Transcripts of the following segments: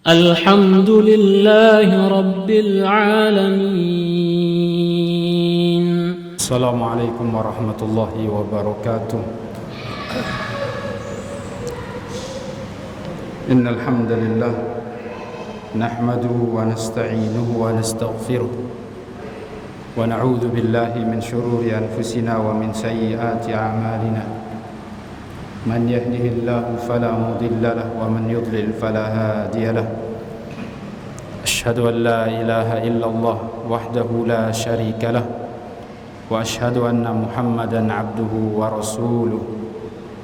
الحمد لله رب العالمين. السلام عليكم ورحمة الله وبركاته. إن الحمد لله نحمده ونستعينه ونستغفره ونعوذ بالله من شرور أنفسنا ومن سيئات أعمالنا. من يهده الله فلا مضل له ومن يضلل فلا هادي له. أشهد أن لا إله إلا الله وحده لا شريك له وأشهد أن محمدا عبده ورسوله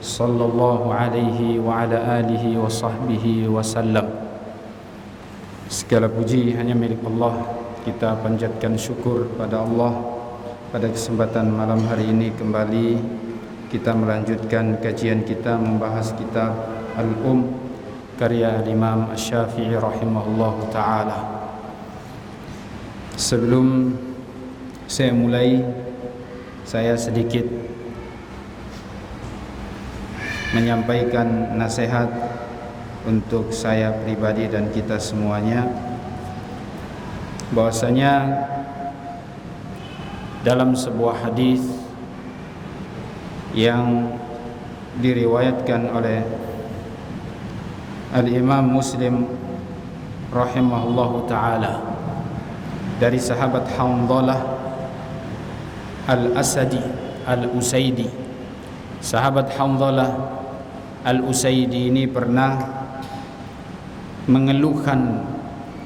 صلى الله عليه وعلى آله وصحبه وسلم. Segala puji hanya milik Allah. Kita panjatkan syukur pada Allah. Pada kesempatan malam hari ini kembali kita melanjutkan kajian kita membahas kitab karya Imam Asy-Syafi'i rahimahullahu ta'ala. Sebelum saya mulai, saya sedikit menyampaikan nasihat untuk saya pribadi dan kita semuanya, bahwasanya dalam sebuah hadis yang diriwayatkan oleh Al-Imam Muslim rahimahullahu ta'ala dari sahabat Hanzalah Al-Asadi Al-Usaidi. Sahabat Hanzalah Al-Usaidi ini pernah mengeluhkan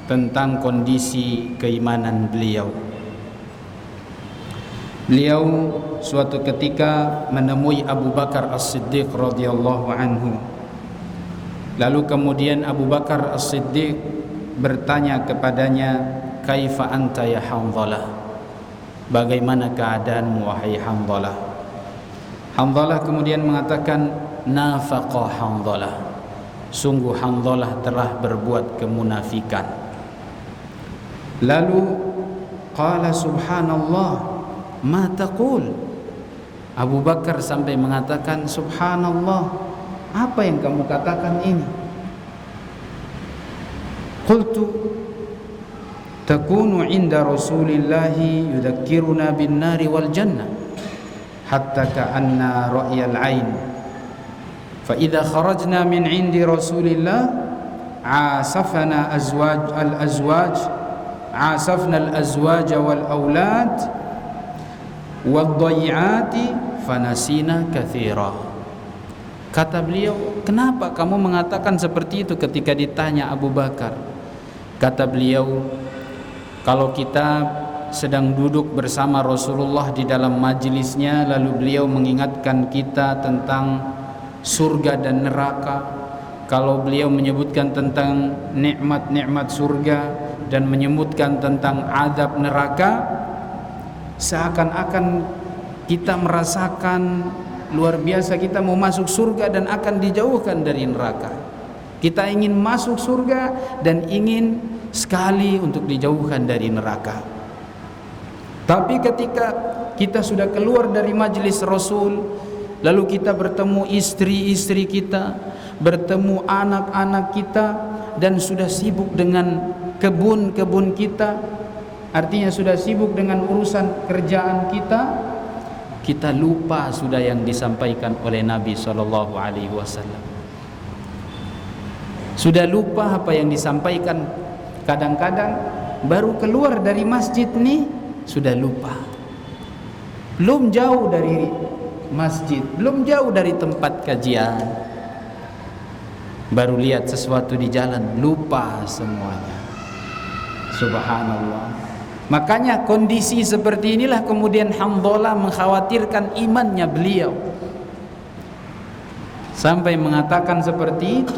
tentang kondisi keimanan beliau. Beliau suatu ketika menemui Abu Bakar As-Siddiq radhiyallahu anhu. Lalu kemudian Abu Bakar As-Siddiq bertanya kepadanya, "Kaifa anta ya Hanzalah?" Bagaimana keadaanmu wahai Hanzalah? Hanzalah kemudian mengatakan, "Nafaqa Hanzalah." Sungguh Hanzalah telah berbuat kemunafikan. Lalu qala subhanallah ma taqul. Abu Bakar sampai mengatakan, subhanallah, apa yang kamu katakan ini? Qultu takunu inda Rasulillahi yudhakkiruna bin nari wal jannah hatta ka'anna ra'yal ain fa idza kharajna min indi Rasulillah asafna al azwaj wal aulad wadhayyati fanasina katsira. Kata beliau, kenapa kamu mengatakan seperti itu ketika ditanya Abu Bakar? Kata beliau, kalau kita sedang duduk bersama Rasulullah di dalam majelisnya, lalu beliau mengingatkan kita tentang surga dan neraka, kalau beliau menyebutkan tentang nikmat-nikmat surga dan menyebutkan tentang azab neraka, seakan-akan kita merasakan luar biasa, kita mau masuk surga dan akan dijauhkan dari neraka. Kita ingin masuk surga dan ingin sekali untuk dijauhkan dari neraka. Tapi ketika kita sudah keluar dari majelis Rasul, lalu kita bertemu istri-istri kita, bertemu anak-anak kita, dan sudah sibuk dengan kebun-kebun kita, artinya sudah sibuk dengan urusan kerjaan kita lupa sudah yang disampaikan oleh Nabi SAW. Sudah lupa apa yang disampaikan. Kadang-kadang baru keluar dari masjid nih sudah lupa. Belum jauh dari masjid, belum jauh dari tempat kajian, baru lihat sesuatu di jalan, lupa semuanya. Subhanallah. Makanya kondisi seperti inilah kemudian Hanzalah mengkhawatirkan imannya beliau, sampai mengatakan seperti itu.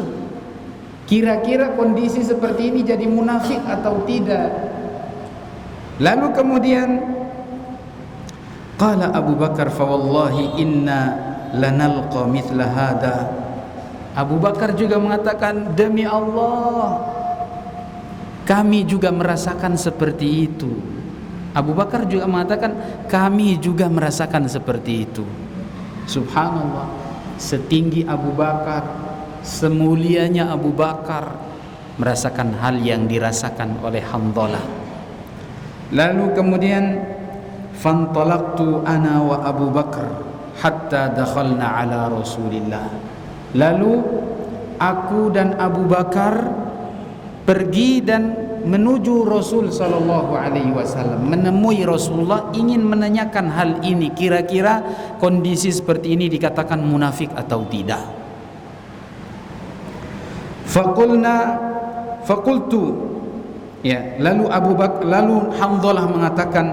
Kira-kira kondisi seperti ini jadi munafik atau tidak? Lalu kemudian qala Abu Bakar, fa wallahi inna lanalqa mithla hada. Abu Bakar juga mengatakan, demi Allah, kami juga merasakan seperti itu. Abu Bakar juga mengatakan, kami juga merasakan seperti itu. Subhanallah, setinggi Abu Bakar, semulianya Abu Bakar, merasakan hal yang dirasakan oleh Hanzalah. Lalu kemudian fantalaqtu ana wa Abu Bakar hatta dakhalna ala Rasulillah. Lalu aku dan Abu Bakar pergi dan menuju Rasul sallallahu alaihi wasallam, menemui Rasulullah, ingin menanyakan hal ini, kira-kira kondisi seperti ini dikatakan munafik atau tidak. Faqultu ya, lalu Hanzalah mengatakan,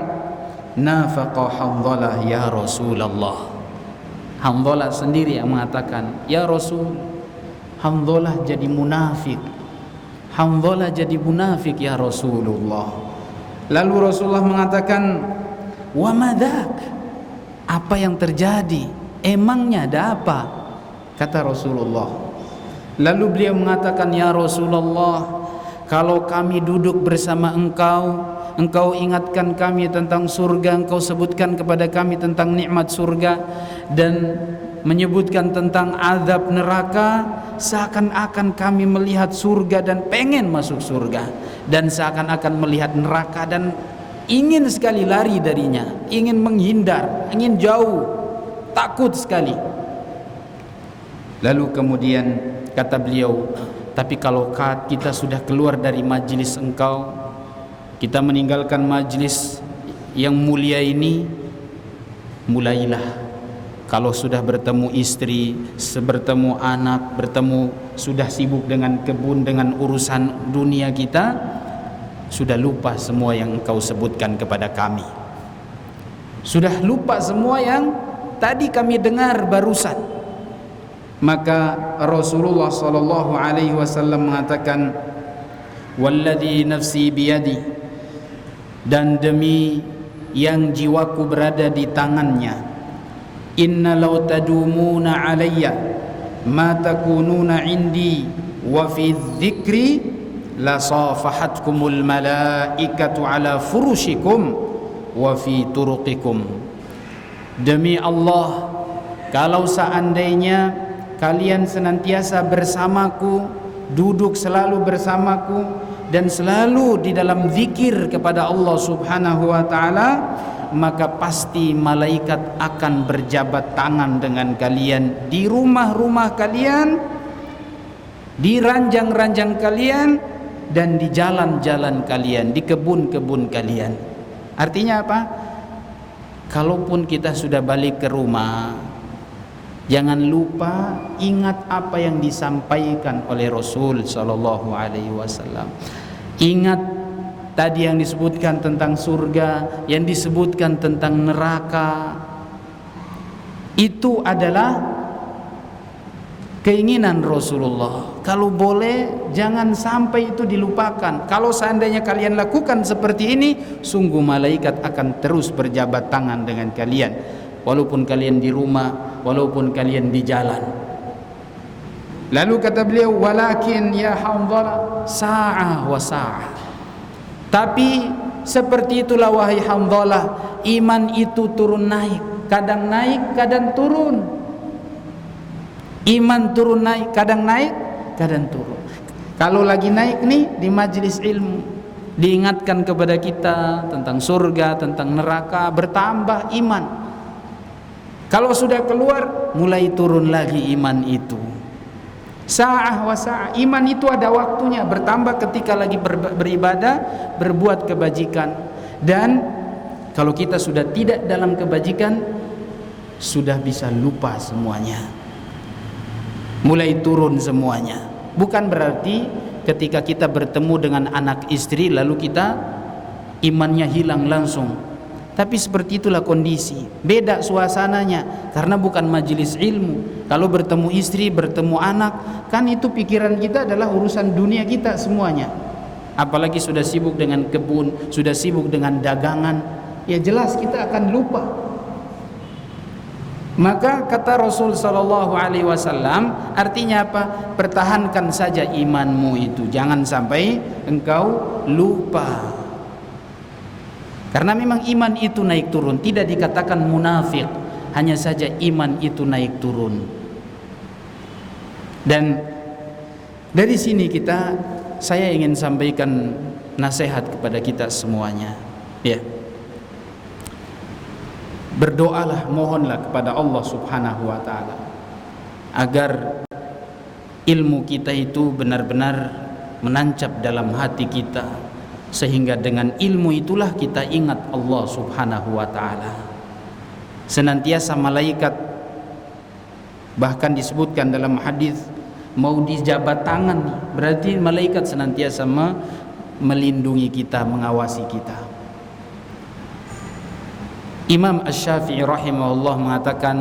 nafaqa Hanzalah ya Rasulullah. Hanzalah sendiri yang mengatakan, ya Rasul, Hanzalah jadi munafik. Hanzalah jadi munafik ya Rasulullah. Lalu Rasulullah mengatakan, wa madak, apa yang terjadi? Emangnya ada apa? Kata Rasulullah. Lalu beliau mengatakan, ya Rasulullah, kalau kami duduk bersama engkau ingatkan kami tentang surga, engkau sebutkan kepada kami tentang nikmat surga dan menyebutkan tentang azab neraka, seakan-akan kami melihat surga dan pengen masuk surga, dan seakan-akan melihat neraka dan ingin sekali lari darinya, ingin menghindar, ingin jauh, takut sekali. Lalu kemudian kata beliau, tapi kalau kita sudah keluar dari majlis engkau, kita meninggalkan majlis yang mulia ini, mulailah. Kalau sudah bertemu istri, bertemu anak, sudah sibuk dengan kebun, dengan urusan dunia kita, sudah lupa semua yang engkau sebutkan kepada kami. Sudah lupa semua yang tadi kami dengar barusan. Maka Rasulullah sallallahu alaihi wasallam mengatakan, walladzi nafsi biyadi, dan demi yang jiwaku berada di tangannya, inna law tadumuna alayya ma takununa indi wa fi dzikri la safahatkumul malaikatu ala furushikum wa fi turuqikum. Demi Allah, kalau seandainya kalian senantiasa bersamaku, duduk selalu bersamaku, dan selalu di dalam zikir kepada Allah subhanahu wa ta'ala, maka pasti malaikat akan berjabat tangan dengan kalian di rumah-rumah kalian, di ranjang-ranjang kalian, dan di jalan-jalan kalian, di kebun-kebun kalian. Artinya apa? Kalaupun kita sudah balik ke rumah, jangan lupa ingat apa yang disampaikan oleh Rasul sallallahu alaihi wasallam. Ingat tadi yang disebutkan tentang surga, yang disebutkan tentang neraka. Itu adalah keinginan Rasulullah. Kalau boleh jangan sampai itu dilupakan. Kalau seandainya kalian lakukan seperti ini, sungguh malaikat akan terus berjabat tangan dengan kalian, walaupun kalian di rumah, walaupun kalian di jalan. Lalu kata beliau, walakin ya Hanzalah sa'ah wa sa'ah. Tapi seperti itulah wahai Hanzalah, iman itu turun naik, kadang naik, kadang turun. Iman turun naik, kadang turun. Kalau lagi naik nih di majelis ilmu, diingatkan kepada kita tentang surga, tentang neraka, bertambah iman. Kalau sudah keluar, mulai turun lagi iman itu. Sa'ah wa sa'ah, iman itu ada waktunya, bertambah ketika lagi beribadah, berbuat kebajikan. Dan kalau kita sudah tidak dalam kebajikan, sudah bisa lupa semuanya, mulai turun semuanya. Bukan berarti ketika kita bertemu dengan anak istri lalu kita imannya hilang langsung, tapi seperti itulah kondisi. Beda suasananya karena bukan majelis ilmu. Kalau bertemu istri, bertemu anak, kan itu pikiran kita adalah urusan dunia kita semuanya. Apalagi sudah sibuk dengan kebun, sudah sibuk dengan dagangan, ya jelas kita akan lupa. Maka kata Rasul sallallahu alaihi wasallam, artinya apa? Pertahankan saja imanmu itu, jangan sampai engkau lupa. Karena memang iman itu naik turun, tidak dikatakan munafik, hanya saja iman itu naik turun. Dan dari sini kita saya ingin sampaikan nasihat kepada kita semuanya. Ya. Berdoalah, mohonlah kepada Allah Subhanahu wa taala agar ilmu kita itu benar-benar menancap dalam hati kita, sehingga dengan ilmu itulah kita ingat Allah Subhanahu wa taala. Senantiasa malaikat, bahkan disebutkan dalam hadis, mau dijabat tangan, berarti malaikat senantiasa melindungi kita, mengawasi kita. Imam Asy-Syafi'i rahimahullah mengatakan,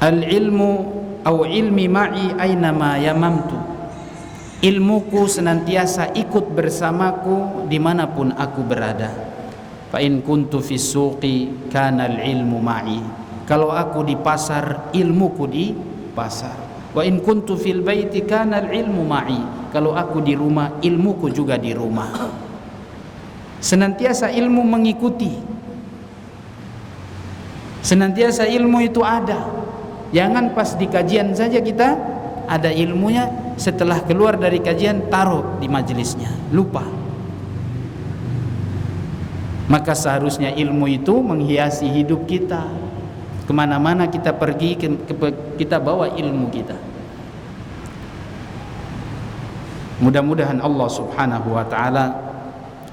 al-ilmu atau ilmi ma'i aynama yamamtu. Ilmuku senantiasa ikut bersamaku dimanapun aku berada. Fa in kuntu fis suqi kana al-ilmu ma'i. Kalau aku di pasar, ilmuku di pasar. Wa in kuntu fil baiti kana al-ilmu ma'i. Kalau aku di rumah, ilmuku juga di rumah. Senantiasa ilmu mengikuti, senantiasa ilmu itu ada. Jangan pas di kajian saja kita ada ilmunya, setelah keluar dari kajian taruh di majelisnya, lupa. Maka seharusnya ilmu itu menghiasi hidup kita. Kemana-mana kita pergi, kita bawa ilmu kita. Mudah-mudahan Allah Subhanahu wa ta'ala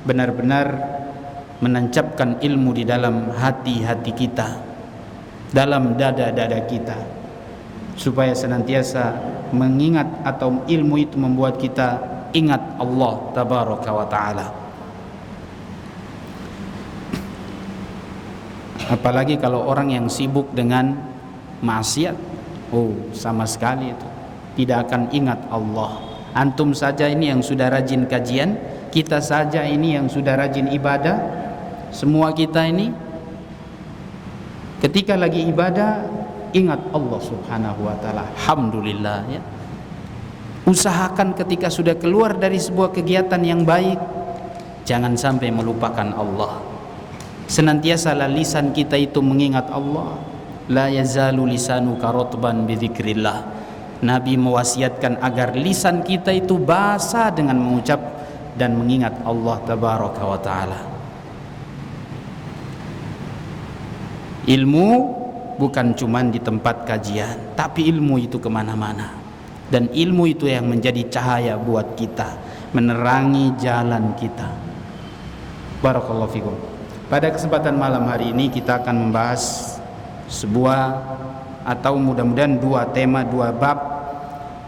benar-benar menancapkan ilmu di dalam hati-hati kita, dalam dada-dada kita, supaya senantiasa mengingat atau ilmu itu membuat kita ingat Allah Tabaraka wa ta'ala. Apalagi kalau orang yang sibuk dengan maksiat, sama sekali itu tidak akan ingat Allah. Antum saja ini yang sudah rajin kajian, kita saja ini yang sudah rajin ibadah, semua kita ini ketika lagi ibadah ingat Allah Subhanahu wa ta'ala. Alhamdulillah ya. Usahakan ketika sudah keluar dari sebuah kegiatan yang baik, jangan sampai melupakan Allah. Senantiasa lisan kita itu mengingat Allah. La yazalu lisanuka ratban bi dzikrillah. Nabi mewasiatkan agar lisan kita itu basah dengan mengucap dan mengingat Allah Tabaraka wa ta'ala. Ilmu bukan cuma di tempat kajian, tapi ilmu itu kemana-mana. Dan ilmu itu yang menjadi cahaya buat kita, menerangi jalan kita. Barakallahu fikum. Pada kesempatan malam hari ini kita akan membahas sebuah, atau mudah-mudahan dua tema, dua bab.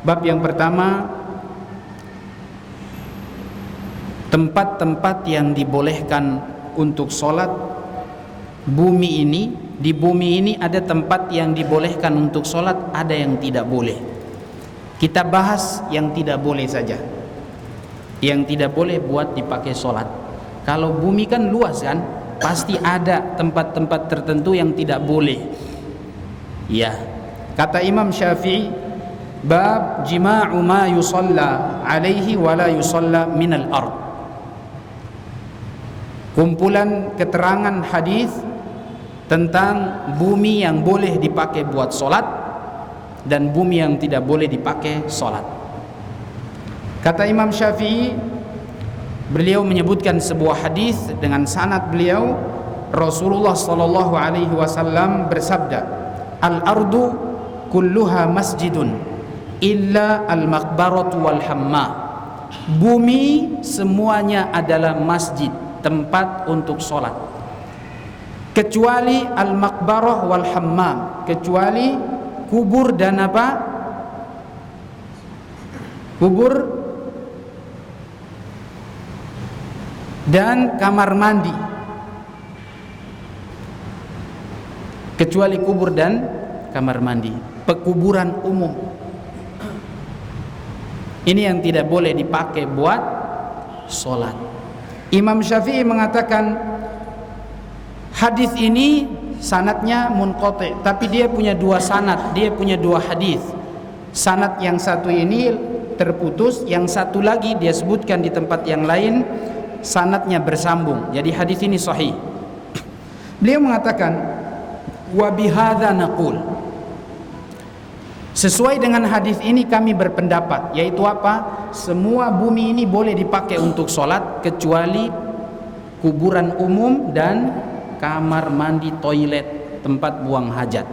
Bab yang pertama, tempat-tempat yang dibolehkan untuk sholat. Bumi ini, di bumi ini ada tempat yang dibolehkan untuk sholat, ada yang tidak boleh. Kita bahas yang tidak boleh saja. Yang tidak boleh buat dipakai sholat. Kalau bumi kan luas kan, pasti ada tempat-tempat tertentu yang tidak boleh. Ya, kata Imam Syafi'i, bab jima'u ma yusalla alaihi wa la yusalla minal ard. Kumpulan keterangan hadis tentang bumi yang boleh dipakai buat solat dan bumi yang tidak boleh dipakai solat. Kata Imam Syafi'i, beliau menyebutkan sebuah hadis dengan sanad beliau, Rasulullah sallallahu alaihi wasallam bersabda, al-ardu kulluha masjidun illa al-maqbaratu wal hamma. Bumi semuanya adalah masjid, tempat untuk solat, kecuali al-maqbarah wal hammam, kecuali kubur dan apa? Kubur dan kamar mandi. Kecuali kubur dan kamar mandi, pekuburan umum. Ini yang tidak boleh dipakai buat solat. Imam Syafi'i mengatakan hadis ini sanadnya munqati', tapi dia punya dua sanad, dia punya dua hadis. Sanad yang satu ini terputus, yang satu lagi dia sebutkan di tempat yang lain sanadnya bersambung. Jadi hadis ini sahih. Beliau mengatakan, wa bihadza naqul, Sesuai dengan hadis ini kami berpendapat, yaitu apa? Semua bumi ini boleh dipakai untuk sholat kecuali kuburan umum dan kamar mandi, toilet, tempat buang hajat.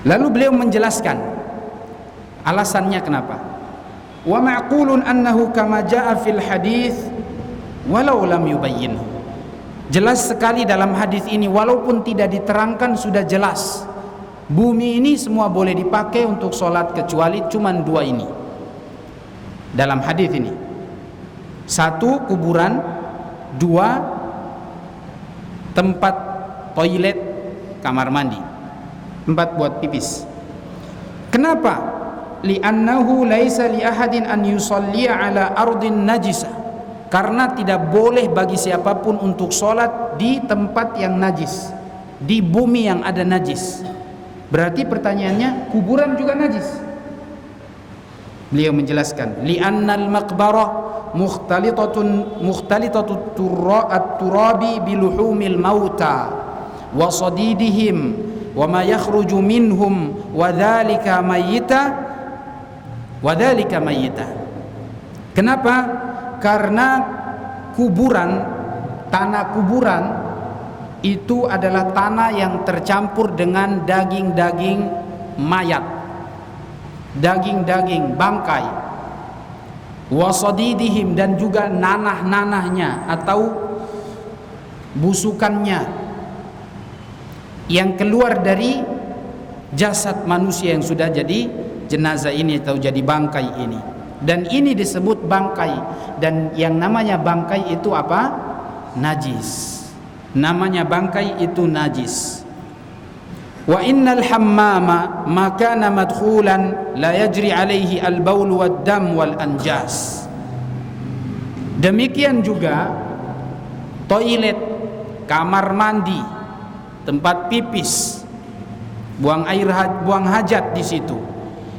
Lalu beliau menjelaskan alasannya kenapa. Wa ma'qulun annahu kama jaa fil hadis walau lam yubayyinhu. Jelas sekali dalam hadis ini, walaupun tidak diterangkan sudah jelas. Bumi ini semua boleh dipakai untuk sholat kecuali cuman dua ini dalam hadis ini. Satu, kuburan. Dua, tempat toilet, kamar mandi, tempat buat pipis. Kenapa? Li'annahu laisa li ahadin an yusalliya ala ardin najisah. Karena tidak boleh bagi siapapun untuk sholat di tempat yang najis, di bumi yang ada najis. Berarti pertanyaannya, kuburan juga najis. Beliau menjelaskan, li'annal maqbarah mukhtalitatut turabi biluhumil mauta wa sadidihim wa ma yakhruju minhum wa dhalika mayyita. Kenapa? Karena kuburan, tanah kuburan itu adalah tanah yang tercampur dengan daging-daging mayat, daging-daging bangkai, wasadidihim, dan juga nanah-nanahnya atau busukannya yang keluar dari jasad manusia yang sudah jadi jenazah ini atau jadi bangkai ini. Dan ini disebut bangkai, dan yang namanya bangkai itu apa? Najis. Namanya bangkai itu najis. Wa innal hammama ma kana madkhulan la yajri alaihi al-baul wad-dam wal anjas. Demikian juga toilet, kamar mandi, tempat pipis, buang air, buang hajat di situ.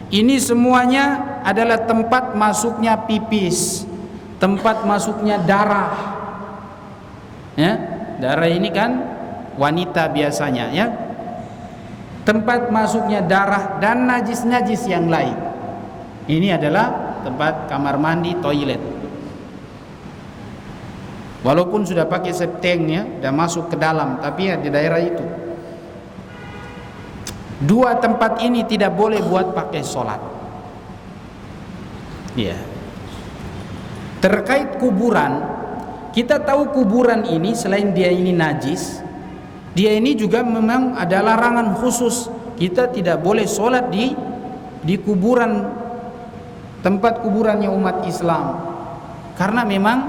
Ini semuanya adalah tempat masuknya pipis, tempat masuknya darah. Ya, darah ini kan wanita biasanya, ya. Tempat masuknya darah dan najis-najis yang lain. Ini adalah tempat kamar mandi, toilet. Walaupun sudah pakai septengnya dan masuk ke dalam, tapi ya di daerah itu. Dua tempat ini tidak boleh buat pakai sholat. Ya. Terkait kuburan, kita tahu kuburan ini selain dia ini najis, dia ini juga memang ada larangan khusus. Kita tidak boleh sholat di kuburan, tempat kuburannya umat Islam, karena memang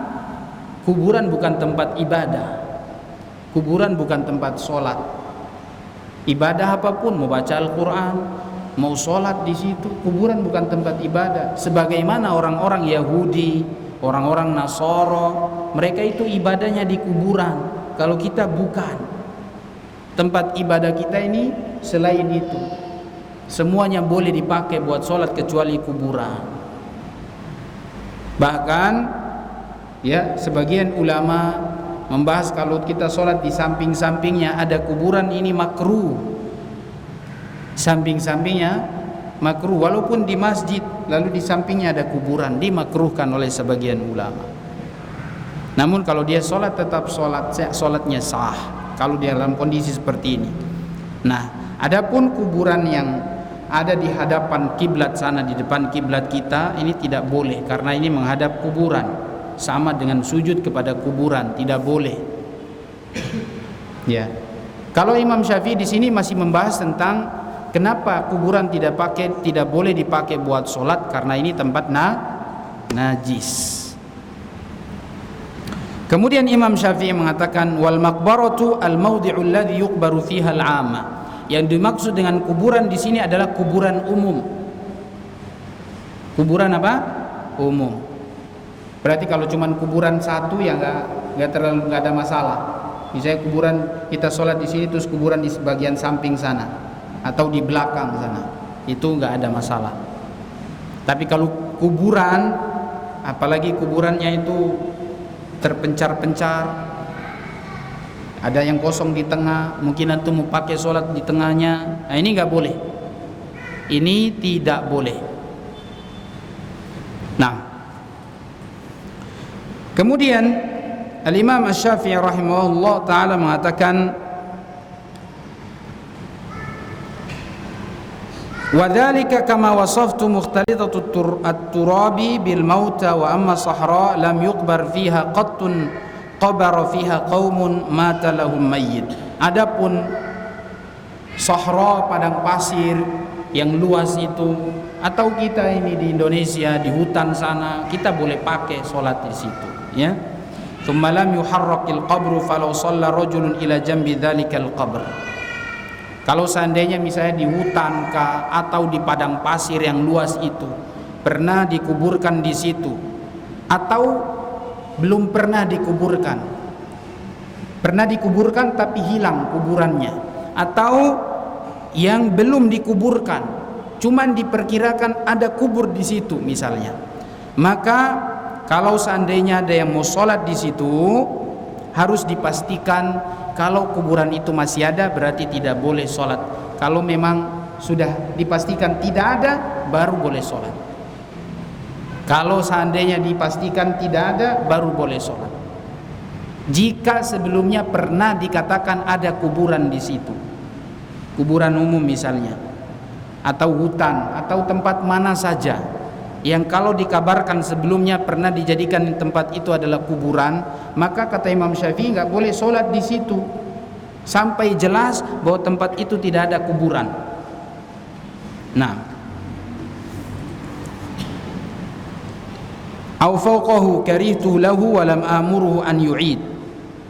kuburan bukan tempat ibadah, kuburan bukan tempat sholat. Ibadah apapun, mau baca Al-Quran, mau sholat di situ, kuburan bukan tempat ibadah. Sebagaimana orang-orang Yahudi, orang-orang Nasoro, mereka itu ibadahnya di kuburan. Kalau kita bukan. Tempat ibadah kita ini selain itu, semuanya boleh dipakai buat sholat kecuali kuburan. Bahkan ya, sebagian ulama membahas kalau kita sholat di samping-sampingnya ada kuburan, ini makruh. Samping-sampingnya makruh, walaupun di masjid lalu di sampingnya ada kuburan, dimakruhkan oleh sebagian ulama. Namun kalau dia sholat tetap sholatnya sah kalau dia dalam kondisi seperti ini. Nah, adapun kuburan yang ada di hadapan kiblat sana, di depan kiblat kita, ini tidak boleh karena ini menghadap kuburan. Sama dengan sujud kepada kuburan, tidak boleh. Ya. Kalau Imam Syafi'i di sini masih membahas tentang kenapa kuburan tidak boleh dipakai buat sholat, karena ini tempat najis. Kemudian Imam Syafi'i mengatakan wal maqbaratu al mawdi'u alladhi yuqbaru fiha al 'amma. Yang dimaksud dengan kuburan di sini adalah kuburan umum. Kuburan apa? Umum. Berarti kalau cuma kuburan satu ya nggak ada masalah. Misalnya kuburan kita sholat di sini terus kuburan di bagian samping sana atau di belakang sana, itu nggak ada masalah. Tapi kalau kuburan, apalagi kuburannya itu terpencar-pencar, ada yang kosong di tengah, mungkin antum mau pakai sholat di tengahnya, nah ini nggak boleh. Ini tidak boleh. Nah, kemudian Al-Imam Asy-Syafi'i rahimahullah taala mengatakan, wa dzalika kama wasaftu mukhtalithatu at-turabi bil mauta wa amma sahra lam yuqbar fiha qattun qabara fiha qaumun mata lahum mayyit. Adapun sahra, padang pasir yang luas itu, atau kita ini di Indonesia di hutan sana, kita boleh pakai salat di situ, ya. Tsumma lam yuharraqil qabru falau shalla rajulun ila jambi dzalikal qabr. Kalau seandainya misalnya di hutan kah, atau di padang pasir yang luas itu pernah dikuburkan di situ, atau belum pernah dikuburkan, pernah dikuburkan tapi hilang kuburannya, atau yang belum dikuburkan cuman diperkirakan ada kubur di situ misalnya, maka kalau seandainya ada yang mau sholat di situ, harus dipastikan kalau kuburan itu masih ada, berarti tidak boleh sholat. Kalau memang sudah dipastikan tidak ada, baru boleh sholat. Kalau seandainya dipastikan tidak ada, baru boleh sholat. Jika sebelumnya pernah dikatakan ada kuburan di situ, kuburan umum misalnya, atau hutan, atau tempat mana saja yang kalau dikabarkan sebelumnya pernah dijadikan tempat itu adalah kuburan, maka kata Imam Syafi'i nggak boleh sholat di situ sampai jelas bahwa tempat itu tidak ada kuburan. Nah, au fawqahu karihtu lahu wa lam amuruhu an yu'id.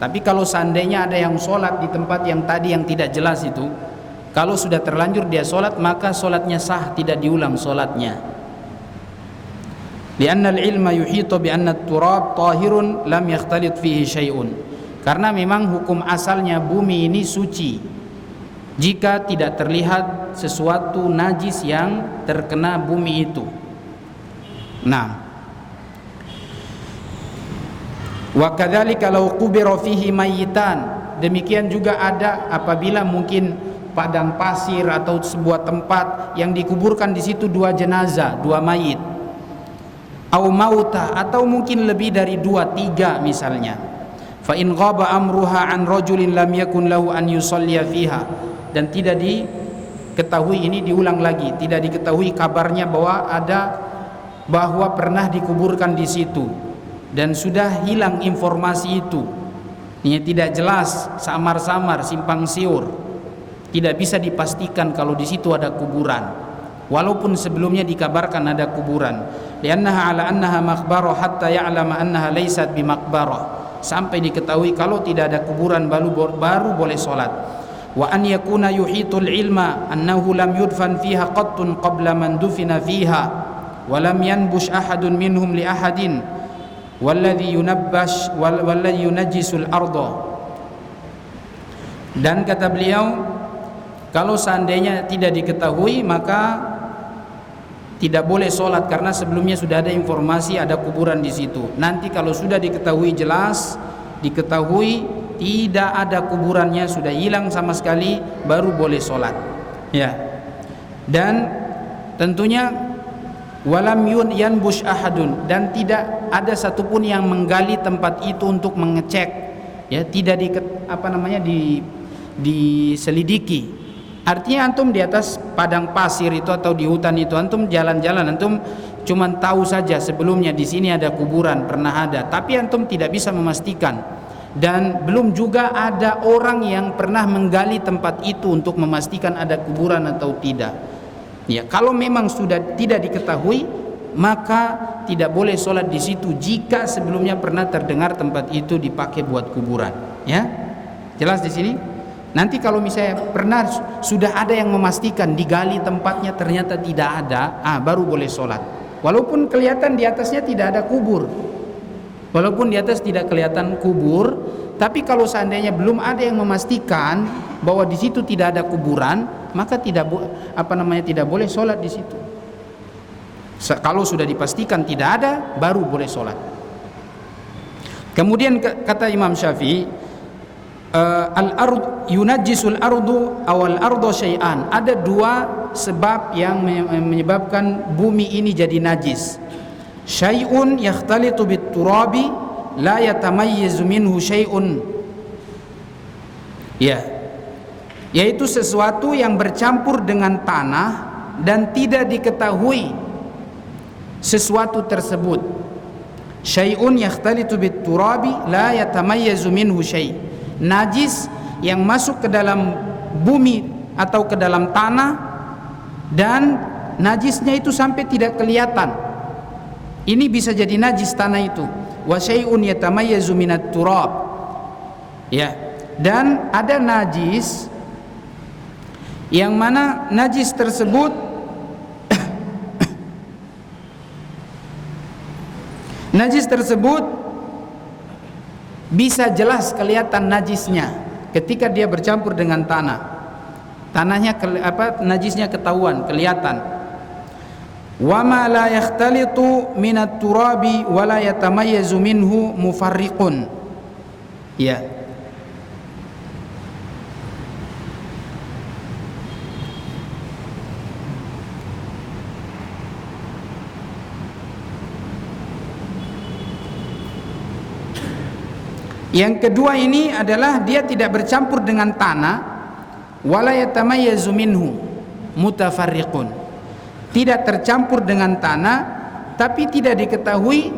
Tapi kalau seandainya ada yang sholat di tempat yang tadi yang tidak jelas itu, kalau sudah terlanjur dia sholat, maka sholatnya sah, tidak diulang sholatnya. Lianna al-ilma yuhitu bi anna at-turab tahirun lam yakhtalit fihi syai'un. Karena memang hukum asalnya bumi ini suci jika tidak terlihat sesuatu najis yang terkena bumi itu. Nah, wa kadzalika law qubira fihi mayyitan, demikian juga ada apabila mungkin padang pasir atau sebuah tempat yang dikuburkan di situ dua jenazah, dua mayit, au mauta, atau mungkin lebih dari 2-3 misalnya. Fa in ghaba amruha an rajulin lam yakun lahu an yusalliya fiha, dan tidak diketahui, ini diulang lagi, tidak diketahui kabarnya bahwa pernah dikuburkan di situ dan sudah hilang informasi itu. Ini tidak jelas, samar-samar, simpang siur. Tidak bisa dipastikan kalau di situ ada kuburan, walaupun sebelumnya dikabarkan ada kuburan. Liannaha ala annaha maqbarah hatta ya'lama annaha laysat bimaqbarah, sampai diketahui kalau tidak ada kuburan baru boleh sholat. Wa an yakuna yuhitul ilma annahu lam yudfan fiha qattun qabla man dufina fiha wa lam yanbush ahadun minhum li ahadin walladhi yunajjisul arda. Dan kata beliau, kalau seandainya tidak diketahui maka tidak boleh sholat, karena sebelumnya sudah ada informasi ada kuburan di situ. Nanti kalau sudah diketahui jelas, diketahui tidak ada kuburannya, sudah hilang sama sekali, baru boleh sholat. Ya. Dan tentunya walam yanbush ahadun, dan tidak ada satupun yang menggali tempat itu untuk mengecek, ya, tidak diselidiki. Artinya antum di atas padang pasir itu atau di hutan itu, antum jalan-jalan, antum cuma tahu saja sebelumnya di sini ada kuburan, pernah ada, tapi antum tidak bisa memastikan, dan belum juga ada orang yang pernah menggali tempat itu untuk memastikan ada kuburan atau tidak. Ya, kalau memang sudah tidak diketahui, maka tidak boleh sholat di situ jika sebelumnya pernah terdengar tempat itu dipakai buat kuburan. Ya, jelas di sini. Nanti kalau misalnya pernah sudah ada yang memastikan digali tempatnya ternyata tidak ada, baru boleh sholat. Walaupun kelihatan di atasnya tidak ada kubur, walaupun di atas tidak kelihatan kubur, tapi kalau seandainya belum ada yang memastikan bahwa di situ tidak ada kuburan, maka tidak boleh sholat di situ. Kalau sudah dipastikan tidak ada, baru boleh sholat. Kemudian kata Imam Syafi'i, al-ard yunajjisul ardu awal ardu syai'an, ada dua sebab yang menyebabkan bumi ini jadi najis. Syai'un yakhtalitu bit-turabi la yatamayyazu minhu syai'un. Ya. Yaitu sesuatu yang bercampur dengan tanah dan tidak diketahui sesuatu tersebut. Syai'un yakhtalitu bit-turabi la yatamayyazu minhu syai'. Najis yang masuk ke dalam bumi atau ke dalam tanah dan najisnya itu sampai tidak kelihatan. Ini bisa jadi najis tanah itu. Wa syai'un yatamayyazu minat turab. Ya. Dan ada najis yang mana najis tersebut najis tersebut bisa jelas kelihatan najisnya ketika dia bercampur dengan tanah. Tanahnya najisnya ketahuan, kelihatan. Wa ma la yakhtalitu minat turabi wa la yatamayyazu minhu mufarriqun. Ya. Yang kedua ini adalah dia tidak bercampur dengan tanah, wala yatamayyazu minhu mutafarriqun. Tidak tercampur dengan tanah, tapi tidak diketahui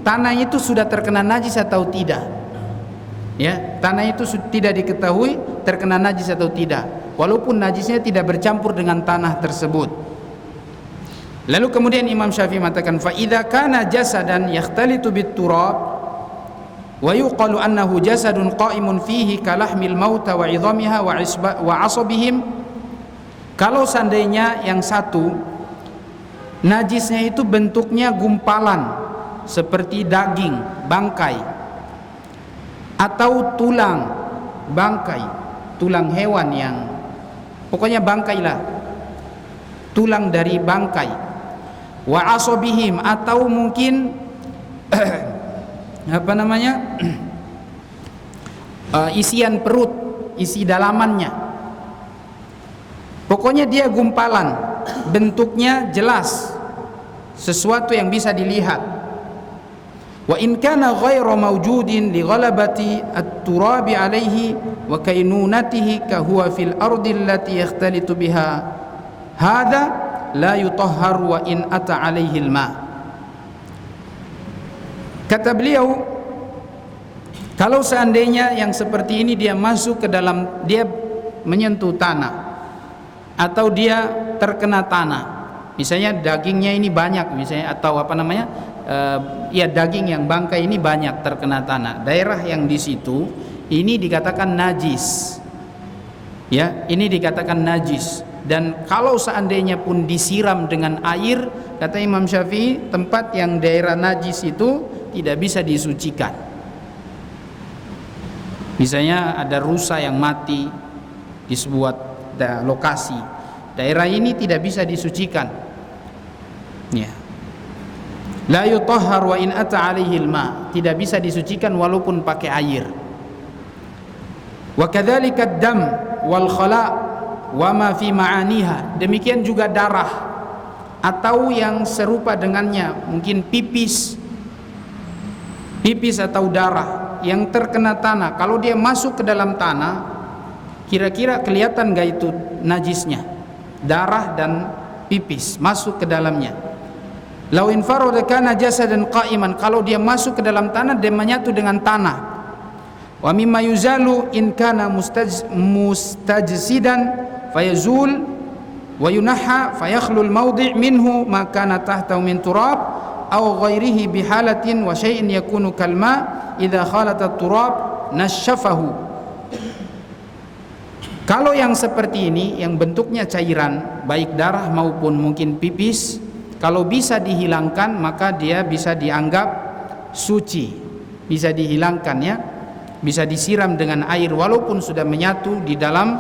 tanah itu sudah terkena najis atau tidak. Ya, tanah itu tidak diketahui terkena najis atau tidak, walaupun najisnya tidak bercampur dengan tanah tersebut. Lalu kemudian Imam Syafi'i mengatakan, fa idza kana jasadan yakhtalitu bit-turab wa yuqalu annahu jasadun qa'imun fihi kalahmil mauta wa 'idhamiha wa 'asabihim. Kalau seandainya yang satu najisnya itu bentuknya gumpalan seperti daging, bangkai atau tulang bangkai, tulang hewan yang pokoknya bangkai lah, tulang dari bangkai, wa 'asabihim atau mungkin isian perut, isi dalamannya. Pokoknya dia gumpalan, bentuknya jelas, sesuatu yang bisa dilihat. Wa in kana ghairu mawjudin li ghalabati at-turabi alaihi wa kainunatihi ka huwa fil ardi allati yakhtalitu biha hadha la yutahhar wa in ata alaihi al-ma. Kata beliau, kalau seandainya yang seperti ini dia masuk ke dalam, dia menyentuh tanah atau dia terkena tanah, misalnya dagingnya ini banyak misalnya, atau daging yang bangkai ini banyak terkena tanah, daerah yang di situ ini dikatakan najis. Ya, ini dikatakan najis. Dan kalau seandainya pun disiram dengan air, kata Imam Syafi'i, tempat yang daerah najis itu tidak bisa disucikan. Misalnya ada rusa yang mati di sebuah lokasi, daerah ini tidak bisa disucikan. Ya. La yutahhar wa in ata alaihi al-ma, tidak bisa disucikan walaupun pakai air. Wa kadzalika ad-dam wal khala wa ma fi ma'aniha, demikian juga darah atau yang serupa dengannya, mungkin pipis atau darah yang terkena tanah. Kalau dia masuk ke dalam tanah, kira-kira kelihatan gak itu najisnya? Darah dan pipis masuk ke dalamnya. Lau infarada kana jasadan qa'iman, kalau dia masuk ke dalam tanah, dia menyatu dengan tanah. Wa mimma yuzalu in kana mustajsidan fayazul wa yunaha fayakhlu al-mawdi' minhu ma kana tahtahu min turab aw ghairihi bihalatin wa syai'in yakunu kalma idza khalata turab nasyafahu. Kalau yang seperti ini, yang bentuknya cairan, baik darah maupun mungkin pipis, kalau bisa dihilangkan maka dia bisa dianggap suci, bisa dihilangkan, ya, bisa disiram dengan air walaupun sudah menyatu di dalam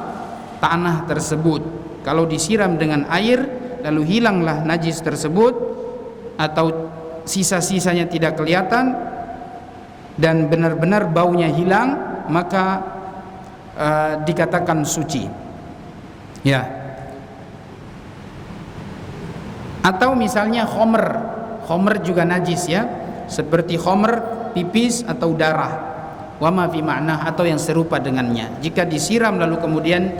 tanah tersebut. Kalau disiram dengan air lalu hilanglah najis tersebut atau sisa-sisanya tidak kelihatan dan benar-benar baunya hilang, maka dikatakan suci. Ya. Atau misalnya khomer juga najis ya, seperti khomer, pipis atau darah, wama fi ma'nah, atau yang serupa dengannya. Jika disiram lalu kemudian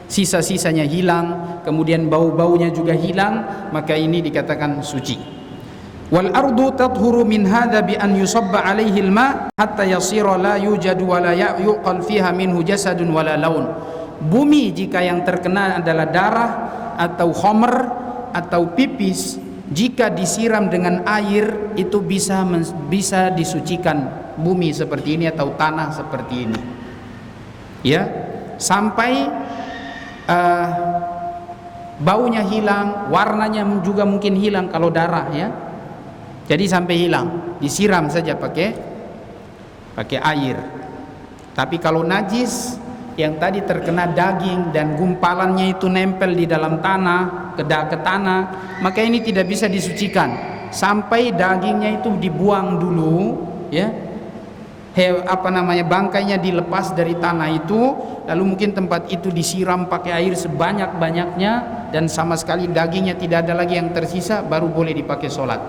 sisa-sisanya hilang, kemudian bau-baunya juga hilang, maka ini dikatakan suci. Wal ardu tadhuru min hadha bi an yusabba alaihi al-ma hatta yasira la yujadu wa la yuqal fiha minhu jasadun wala laun. Bumi jika yang terkena adalah darah atau khomer atau pipis, jika disiram dengan air itu bisa disucikan bumi seperti ini atau tanah seperti ini. Ya, sampai baunya hilang, warnanya juga mungkin hilang kalau darah ya. Jadi sampai hilang, disiram saja pakai air. Tapi kalau najis yang tadi terkena daging dan gumpalannya itu nempel di dalam tanah, ke tanah, maka ini tidak bisa disucikan sampai dagingnya itu dibuang dulu, ya. Bangkainya dilepas dari tanah itu, lalu mungkin tempat itu disiram pakai air sebanyak-banyaknya dan sama sekali dagingnya tidak ada lagi yang tersisa, baru boleh dipakai sholat.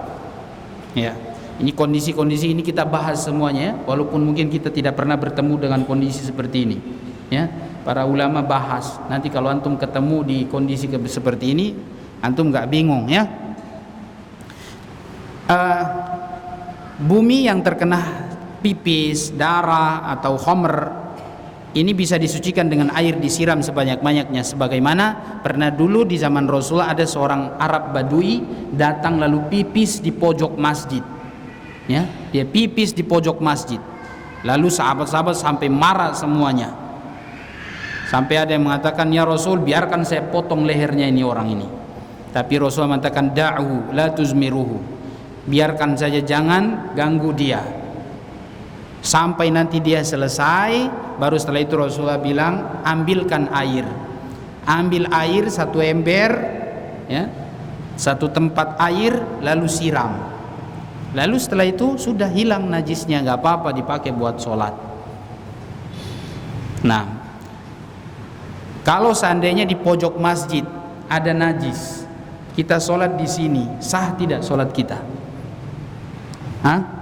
Ya, ini kondisi-kondisi ini kita bahas semuanya ya, walaupun mungkin kita tidak pernah bertemu dengan kondisi seperti ini. Ya, para ulama bahas. Nanti kalau antum ketemu di kondisi seperti ini, antum nggak bingung ya. Bumi yang terkena pipis, darah atau khomer ini bisa disucikan dengan air disiram sebanyak-banyaknya, sebagaimana pernah dulu di zaman Rasulullah ada seorang Arab Badui datang lalu pipis di pojok masjid. Ya, dia pipis di pojok masjid. Lalu sahabat-sahabat sampai marah semuanya. Sampai ada yang mengatakan, "Ya Rasul, biarkan saya potong lehernya ini orang ini." Tapi Rasul mengatakan, "Da'u la tuzmiruhu." Biarkan saja, jangan ganggu dia. Sampai nanti dia selesai, baru setelah itu Rasulullah bilang, ambilkan air. Ambil air satu ember, ya, satu tempat air, lalu siram. Lalu setelah itu sudah hilang najisnya, nggak apa-apa dipakai buat sholat. Nah, kalau seandainya di pojok masjid ada najis, kita sholat di sini, sah tidak sholat kita? Hah?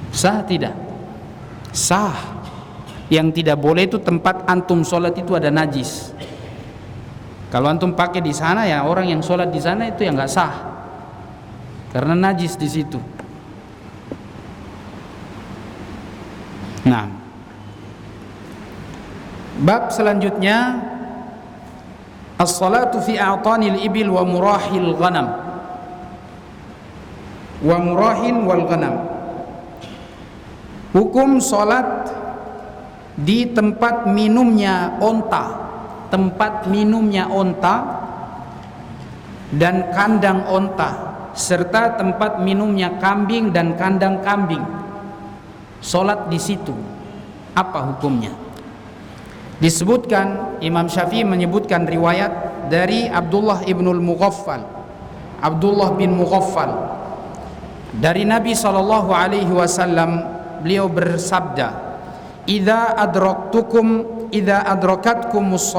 Sah tidak? Sah. Yang tidak boleh itu tempat antum sholat itu ada najis. Kalau antum pakai di sana, ya orang yang sholat di sana itu yang nggak sah, karena najis di situ. Nah, bab selanjutnya, as-salatu fi a'tanil ibil wa murahil ghanam. Wa murahin wal ghanam. Hukum sholat di tempat minumnya onta, tempat minumnya onta dan kandang onta, serta tempat minumnya kambing dan kandang kambing. Sholat di situ, apa hukumnya? Disebutkan, Imam Syafi'i menyebutkan riwayat dari Abdullah ibnul Mughaffal, Abdullah bin Mughaffal, dari Nabi sallallahu alaihi wasallam. Beliau bersabda, idza adrakatkumus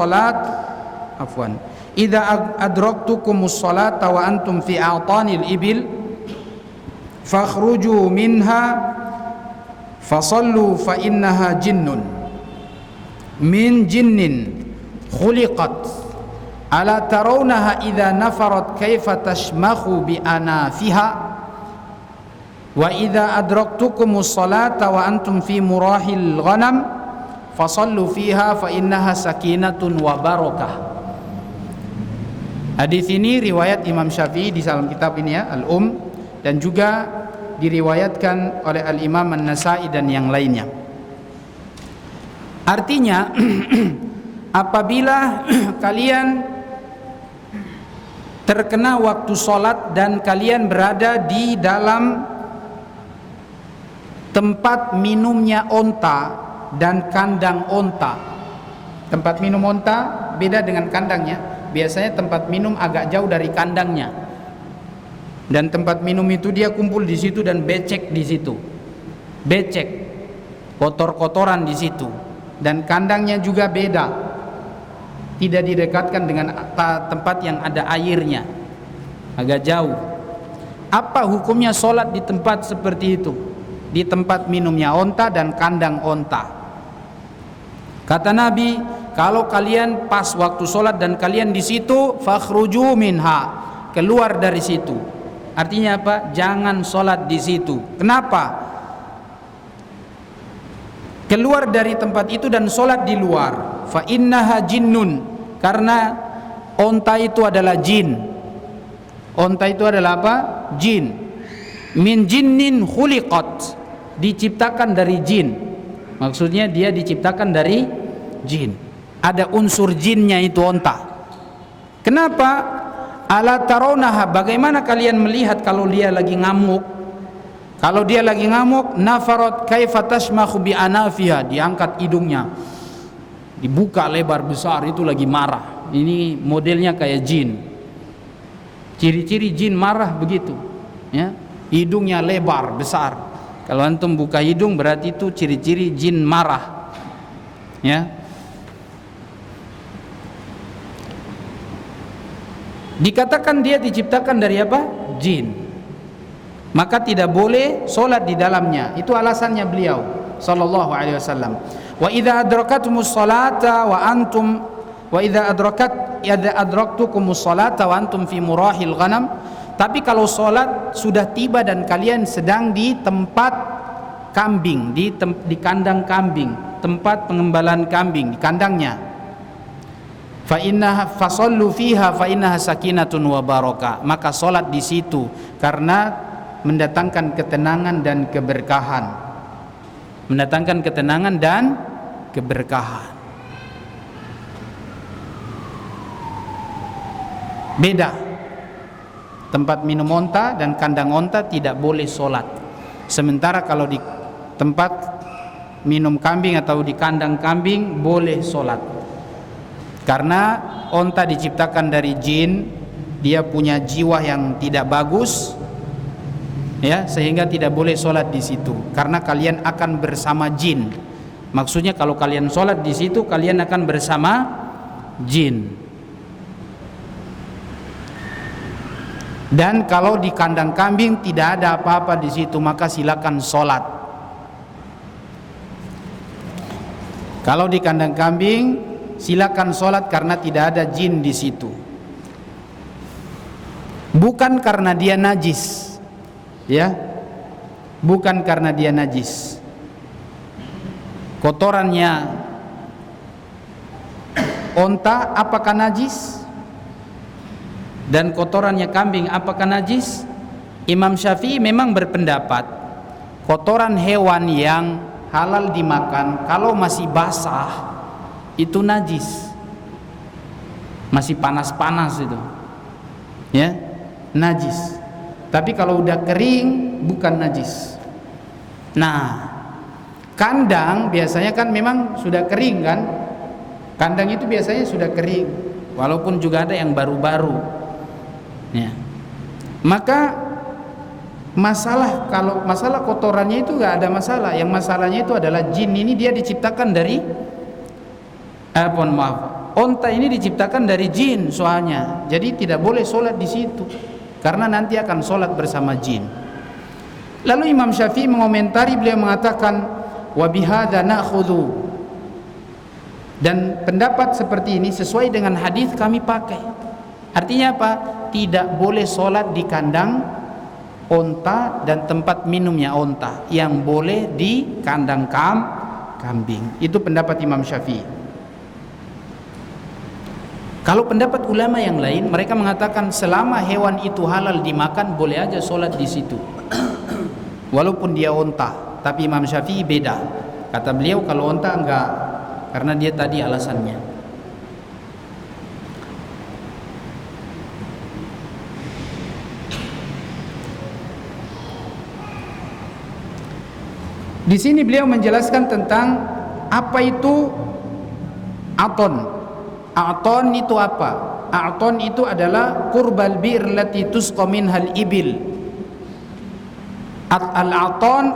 salata wa antum fi a'tanil ibil fakhruju minha fasallu fa innaha jinnun min jinnin khuliqat ala tarawnaha idza nafarat kaifa tashmakhu bi anafiha wa idza adraktukumus salata wa antum fi murahil ghanam fasallu fiha fa innaha sakinatun wa barakah. Hadis ini riwayat Imam Syafi'i di dalam kitab ini ya, Al-Um, dan juga diriwayatkan oleh Al-Imam An-Nasa'i dan yang lainnya. Artinya apabila kalian terkena waktu sholat dan kalian berada di dalam tempat minumnya onta dan kandang onta. Tempat minum onta beda dengan kandangnya. Biasanya tempat minum agak jauh dari kandangnya. Dan tempat minum itu dia kumpul di situ dan becek di situ. Becek, kotor-kotoran di situ. Dan kandangnya juga beda. Tidak didekatkan dengan tempat yang ada airnya. agak jauh. Apa hukumnya sholat di tempat seperti itu? Di tempat minumnya onta dan kandang onta. Kata Nabi, kalau kalian pas waktu sholat dan kalian di situ, fakhruju minha, keluar dari situ. Artinya apa? Jangan sholat di situ. Kenapa? Keluar dari tempat itu dan sholat di luar. Fa innaha jinnun, karena onta itu adalah jin. Onta itu adalah apa? Jin. Min jinnin khuliqat, diciptakan dari jin. Maksudnya dia diciptakan dari jin. Ada unsur jinnya itu onta. Kenapa? Ala tarawnaha, bagaimana kalian melihat kalau dia lagi ngamuk? Kalau dia lagi ngamuk, nafarat kaifa tashmakhu bi anafiha, diangkat hidungnya, dibuka lebar besar, itu lagi marah. Ini modelnya kayak jin. Ciri-ciri jin marah begitu, ya. Hidungnya lebar besar. Kalau antum buka hidung berarti itu ciri-ciri jin marah, ya. Dikatakan dia diciptakan dari apa? Jin. Maka tidak boleh solat di dalamnya. Itu alasannya beliau sallallahu alaihi wasallam. Wa idza adrakatumus salata wa antum wa idza adraktukumus salata wa antum fi murahil ghanam. Tapi kalau solat sudah tiba dan kalian sedang di tempat kambing, di kandang kambing, tempat pengembalaan kambing, di kandangnya, fa innaha fasallu fiha fa innaha sakinatun wa barakah, maka solat di situ karena mendatangkan ketenangan dan keberkahan. Mendatangkan ketenangan dan keberkahan. Beda. Tempat minum onta dan kandang onta tidak boleh solat. Sementara kalau di tempat minum kambing atau di kandang kambing boleh solat. Karena onta diciptakan dari jin, dia punya jiwa yang tidak bagus, ya, sehingga tidak boleh sholat di situ. Karena kalian akan bersama jin. Maksudnya kalau kalian sholat di situ, kalian akan bersama jin. Dan kalau di kandang kambing tidak ada apa-apa di situ, maka silakan sholat. Kalau di kandang kambing silakan sholat karena tidak ada jin di situ. Bukan karena dia najis, ya, bukan karena dia najis. Kotorannya onta apakah najis? Dan kotorannya kambing apakah najis? Imam Syafi'i memang berpendapat kotoran hewan yang halal dimakan kalau masih basah itu najis, masih panas-panas itu, ya, najis. Tapi kalau udah kering bukan najis. Nah, kandang biasanya kan memang sudah kering kan? Kandang itu biasanya sudah kering, walaupun juga ada yang baru-baru. Ya. Maka kalau masalah kotorannya itu nggak ada masalah. Yang masalahnya itu adalah jin ini dia diciptakan dari onta ini diciptakan dari jin soalnya. Jadi tidak boleh sholat di situ karena nanti akan sholat bersama jin. Lalu Imam Syafi'i mengomentari, beliau mengatakan wa bihadza na'khudhu, dan pendapat seperti ini sesuai dengan hadis kami pakai. Artinya apa? Tidak boleh sholat di kandang onta dan tempat minumnya onta. Yang boleh di kandang kambing. Itu pendapat Imam Syafi'i. Kalau pendapat ulama yang lain, mereka mengatakan selama hewan itu halal dimakan, boleh aja sholat di situ. Walaupun dia onta. Tapi Imam Syafi'i beda. Kata beliau kalau onta enggak, karena dia tadi alasannya. Di sini beliau menjelaskan tentang apa itu aton. Aton itu apa? Aton itu adalah qurbal bir lati tusqa minhal ibil. Al-aton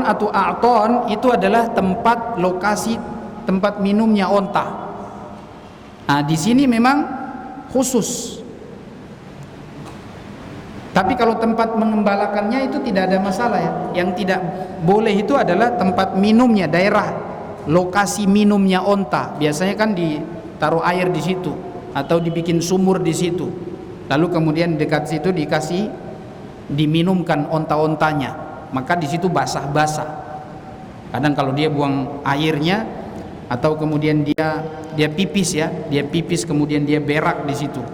atau aton itu adalah tempat lokasi tempat minumnya onta. Nah, di sini memang khusus. Tapi kalau tempat mengembalakannya itu tidak ada masalah ya. Yang tidak boleh itu adalah tempat minumnya, daerah lokasi minumnya onta. Biasanya kan ditaruh air di situ atau dibikin sumur di situ. Lalu kemudian dekat situ diminumkan onta-ontanya. Maka di situ basah-basah. Kadang kalau dia buang airnya atau kemudian dia pipis ya, dia pipis kemudian dia berak di situ.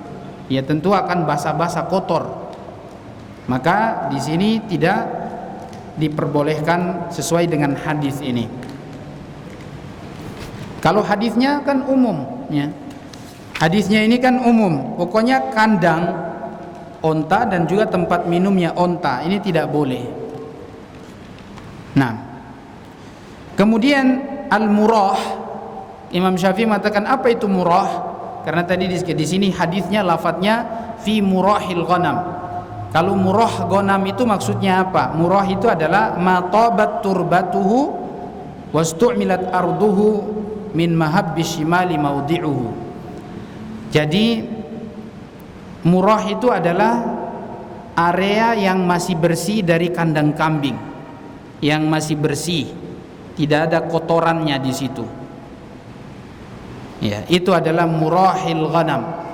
Ya tentu akan basah-basah, kotor. Maka di sini tidak diperbolehkan sesuai dengan hadis ini. Kalau hadisnya kan umum ya. Hadisnya ini kan umum. Pokoknya kandang onta dan juga tempat minumnya onta ini tidak boleh. Nah, kemudian al-murah, Imam Syafi'i mengatakan apa itu murah? Karena tadi di sini hadisnya lafadznya fi murahil ghanam. Kalau murah ghanam itu maksudnya apa? Murah itu adalah ma tabat turbatuhu wastu'milat arduhu min mahabbis shimali mawdi'uhu. Jadi murah itu adalah area yang masih bersih dari kandang kambing, yang masih bersih, tidak ada kotorannya di situ. Ya, itu adalah murahil ghanam.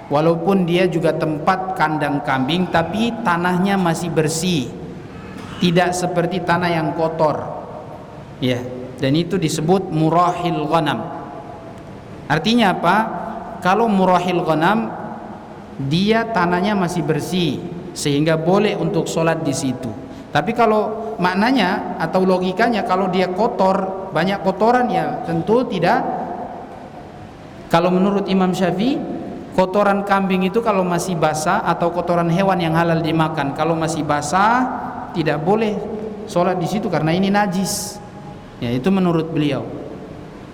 Walaupun dia juga tempat kandang kambing, tapi tanahnya masih bersih, tidak seperti tanah yang kotor. Ya, dan itu disebut murahil ghanam. Artinya apa? Kalau murahil ghanam, dia tanahnya masih bersih sehingga boleh untuk sholat di situ. Tapi kalau maknanya atau logikanya kalau dia kotor, banyak kotoran, ya tentu tidak. Kalau menurut Imam Syafi'i, kotoran kambing itu kalau masih basah atau kotoran hewan yang halal dimakan, kalau masih basah tidak boleh sholat di situ karena ini najis. Ya, itu menurut beliau.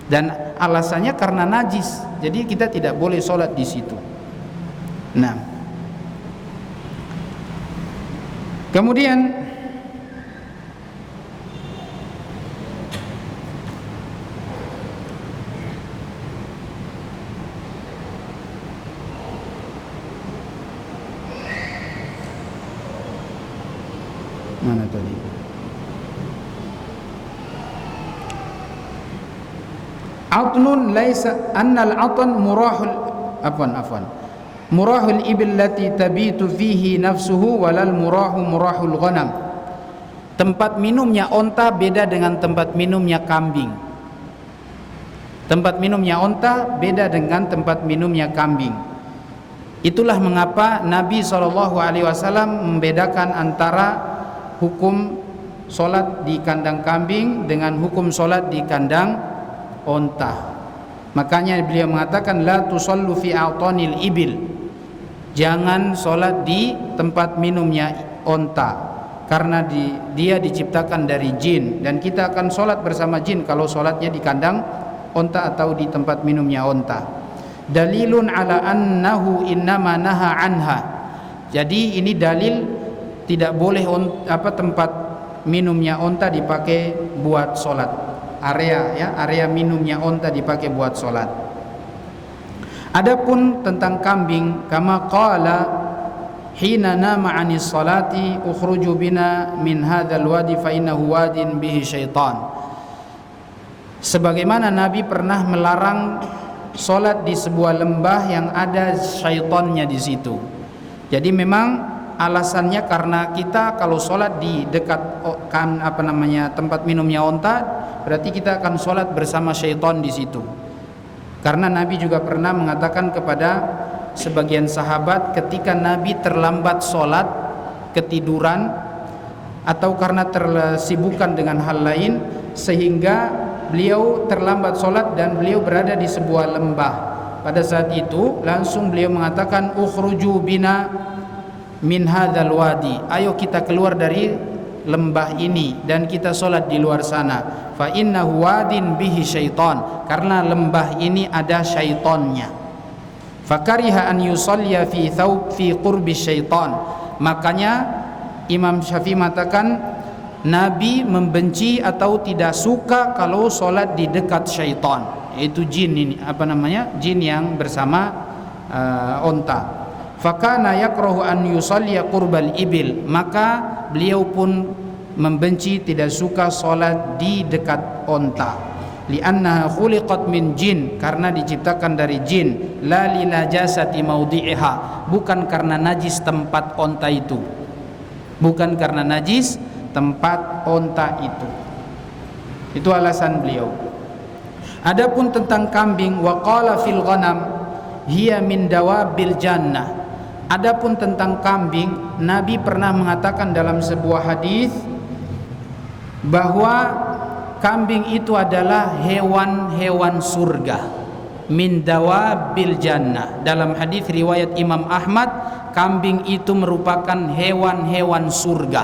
Dan alasannya karena najis, jadi kita tidak boleh sholat di situ. Nah, kemudian mana tadi? Atnun laisa annal atan murahul afwan murahul ibil lati tabitu fihi nafsuhu walal murahul ghanam. Tempat minumnya onta beda dengan tempat minumnya kambing. Tempat minumnya onta beda dengan tempat minumnya kambing. Itulah mengapa Nabi SAW membedakan antara hukum solat di kandang kambing dengan hukum solat di kandang onta. Makanya beliau mengatakan la tusallu fi a'tanil ibil, jangan solat di tempat minumnya onta, karena dia diciptakan dari jin, dan kita akan solat bersama jin kalau solatnya di kandang onta atau di tempat minumnya onta. Dalilun ala annahu innama naha anha. Jadi ini dalil tidak boleh tempat minumnya onta dipakai buat solat. Area minumnya onta dipakai buat solat. Adapun tentang kambing, kama qala hina nama anis salati ukhruju bina min hadzal wadi fa innahu wadin bihi syaitan. Sebagaimana Nabi pernah melarang solat di sebuah lembah yang ada syaitannya di situ. Jadi memang alasannya karena kita kalau sholat di dekat tempat minumnya onta, berarti kita akan sholat bersama syaitan di situ. Karena Nabi juga pernah mengatakan kepada sebagian sahabat ketika Nabi terlambat sholat, ketiduran atau karena tersibukkan dengan hal lain sehingga beliau terlambat sholat dan beliau berada di sebuah lembah. Pada saat itu langsung beliau mengatakan ukhruju bina min hadzal wadi, ayo kita keluar dari lembah ini dan kita solat di luar sana. Fa innahu wadin bihi syaitan, karena lembah ini ada syaitannya. Fakariha an yusalliya fi thawb fi qurbi syaitan. Makanya Imam Syafi'i mengatakan Nabi membenci atau tidak suka kalau solat di dekat syaitan, yaitu jin ini jin yang bersama onta. fakana yakrahu an yusalliya qurbal ibil, maka beliau pun membenci, tidak suka solat di dekat onta. Li'annaha khuliqat min jin, karena diciptakan dari jin. La li najasati maudhi'iha, bukan karena najis tempat onta itu, bukan karena najis tempat onta itu. Itu alasan beliau. Adapun tentang kambing, wa qala fil ghanam hiya min dawabil jannah. Adapun tentang kambing, Nabi pernah mengatakan dalam sebuah hadis bahwa kambing itu adalah hewan-hewan surga, min dawabil jannah. Dalam hadis riwayat Imam Ahmad, kambing itu merupakan hewan-hewan surga.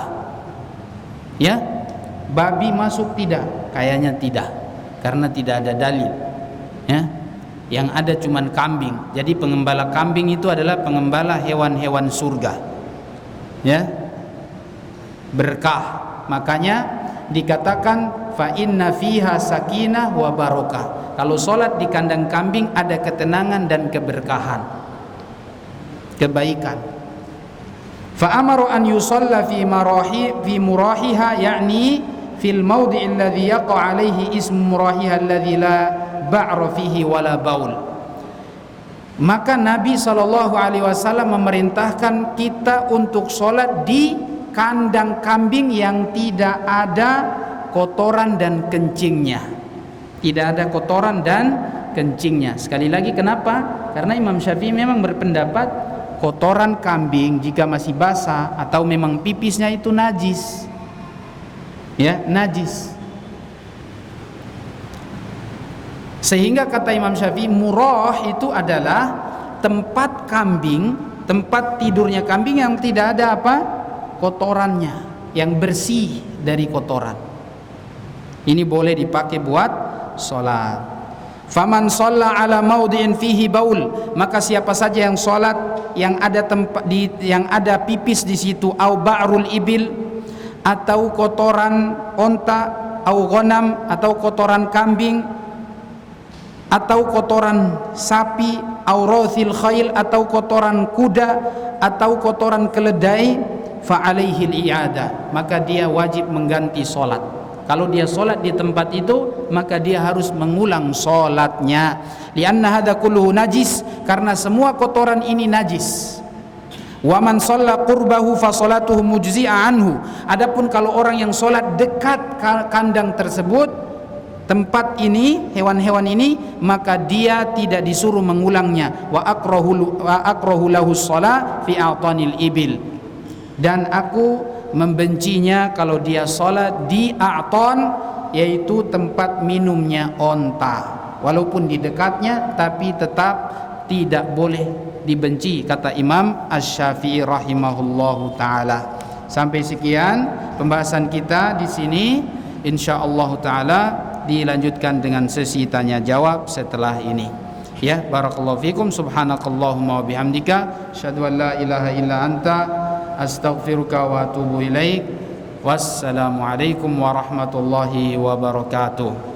Ya, babi masuk tidak? Kayaknya tidak, karena tidak ada dalil. Ya, yang ada cuman kambing. Jadi pengembala kambing itu adalah pengembala hewan-hewan surga. Ya, berkah. Makanya dikatakan fa inna fiha sakinah wa barokah. Kalau solat di kandang kambing ada ketenangan dan keberkahan, kebaikan. Fa amaru an yusalla fi murahiha, yakni fil mawdi' alladhi yaqa alaihi ismu murahiha alladhi la ba'ra fihi wala baul. Maka Nabi SAW memerintahkan kita untuk solat di kandang kambing yang tidak ada kotoran dan kencingnya. Tidak ada kotoran dan kencingnya. Sekali lagi, kenapa? Karena Imam Syafi'i memang berpendapat kotoran kambing jika masih basah atau memang pipisnya itu najis. Ya, najis. Sehingga kata Imam Syafi'i, murah itu adalah tempat kambing, tempat tidurnya kambing yang tidak ada apa? Kotorannya, yang bersih dari kotoran. Ini boleh dipakai buat sholat. Faman shalla ala maudhi'in fihi baul, maka siapa saja yang sholat yang ada tempat yang ada pipis di situ, au ba'rul ibil, atau kotoran onta, au ghanam, atau kotoran kambing, atau kotoran sapi, au rawthil khail, atau kotoran kuda, atau kotoran keledai, fa alaihil i'adah, maka dia wajib mengganti solat. Kalau dia solat di tempat itu, maka dia harus mengulang solatnya. Lianna hadza kulluhu najis, karena semua kotoran ini najis. Wa man shalla qurbahu fa salatuhu mujzi'a anhu. Adapun kalau orang yang solat dekat kandang tersebut, tempat ini, hewan-hewan ini, maka dia tidak disuruh mengulangnya. Wa akrahu lahu shalah fi a'tanil ibil, dan aku membencinya kalau dia sholat di a'tan, yaitu tempat minumnya onta. Walaupun di dekatnya, tapi tetap tidak boleh dibenci, kata Imam Asy-Syafi'i rahimahullahu taala. Sampai sekian pembahasan kita di sini. Insyaallah taala dilanjutkan dengan sesi tanya jawab setelah ini. Ya, barakallahu fikum. Subhanakallahumma wa bihamdika, asyhadu an la ilaha illa anta, astaghfiruka wa atubu ilaik. Wassalamualaikum warahmatullahi wabarakatuh.